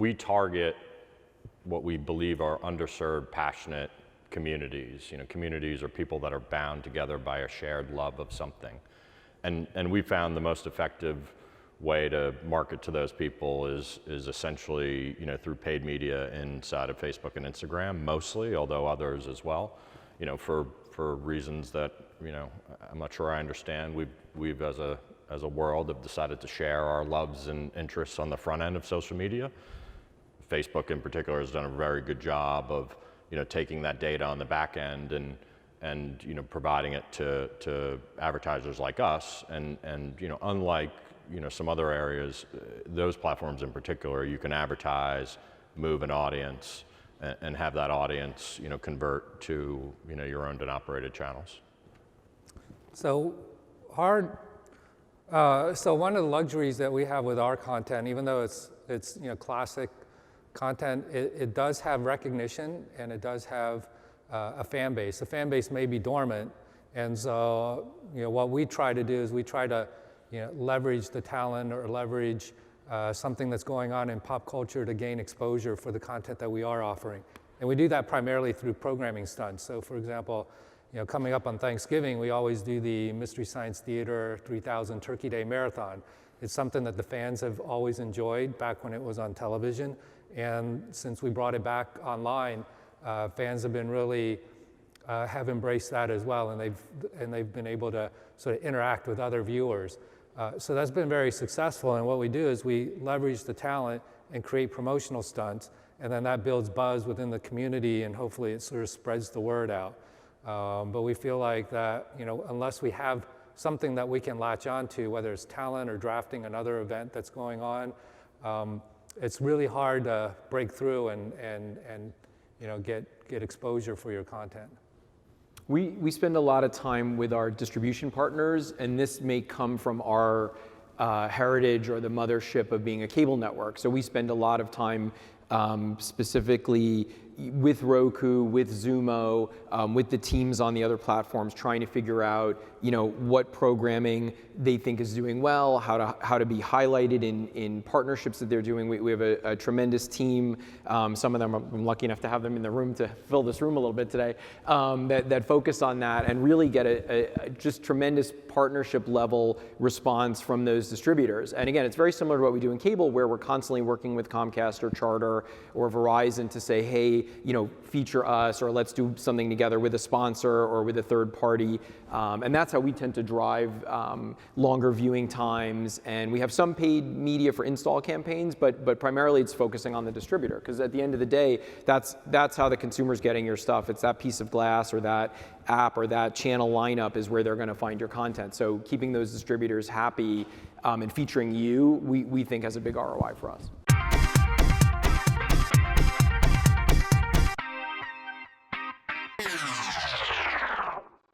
we target what we believe are underserved, passionate communities. Communities are people that are bound together by a shared love of something. And we found the most effective way to market to those people is essentially, through paid media inside of Facebook and Instagram, mostly, although others as well. For reasons that, I'm not sure I understand. We've as a world have decided to share our loves and interests on the front end of social media. Facebook in particular has done a very good job of, taking that data on the back end and providing it to advertisers like us. And unlike some other areas, those platforms in particular, you can advertise, move an audience, and have that audience convert to your owned and operated channels. So one of the luxuries that we have with our content, even though it's classic content, it does have recognition and it does have a fan base. The fan base may be dormant, and so what we try to do is we try to leverage the talent or leverage something that's going on in pop culture to gain exposure for the content that we are offering. And we do that primarily through programming stunts. So for example, coming up on Thanksgiving, we always do the Mystery Science Theater 3000 Turkey Day Marathon. It's something that the fans have always enjoyed back when it was on television. And since we brought it back online, fans have been really have embraced that as well, and they've been able to sort of interact with other viewers. So that's been very successful, and what we do is we leverage the talent and create promotional stunts, and then that builds buzz within the community, and hopefully it sort of spreads the word out. But we feel like that, unless we have something that we can latch onto, whether it's talent or drafting another event that's going on, it's really hard to break through and get exposure for your content. We spend a lot of time with our distribution partners, and this may come from our heritage or the mothership of being a cable network. So we spend a lot of time specifically with Roku, with Xumo, with the teams on the other platforms, trying to figure out, what programming they think is doing well, how to be highlighted in partnerships that they're doing. We have a tremendous team. Some of them, I'm lucky enough to have them in the room to fill this room a little bit today, that focus on that and really get a just tremendous partnership level response from those distributors. And again, it's very similar to what we do in cable, where we're constantly working with Comcast or Charter or Verizon to say, hey, feature us, or let's do something together with a sponsor or with a third party. And that's how we tend to drive longer viewing times. And we have some paid media for install campaigns, but primarily it's focusing on the distributor, because at the end of the day, that's how the consumer's getting your stuff. It's that piece of glass or that app or that channel lineup is where they're going to find your content. So keeping those distributors happy and featuring you, we think has a big ROI for us.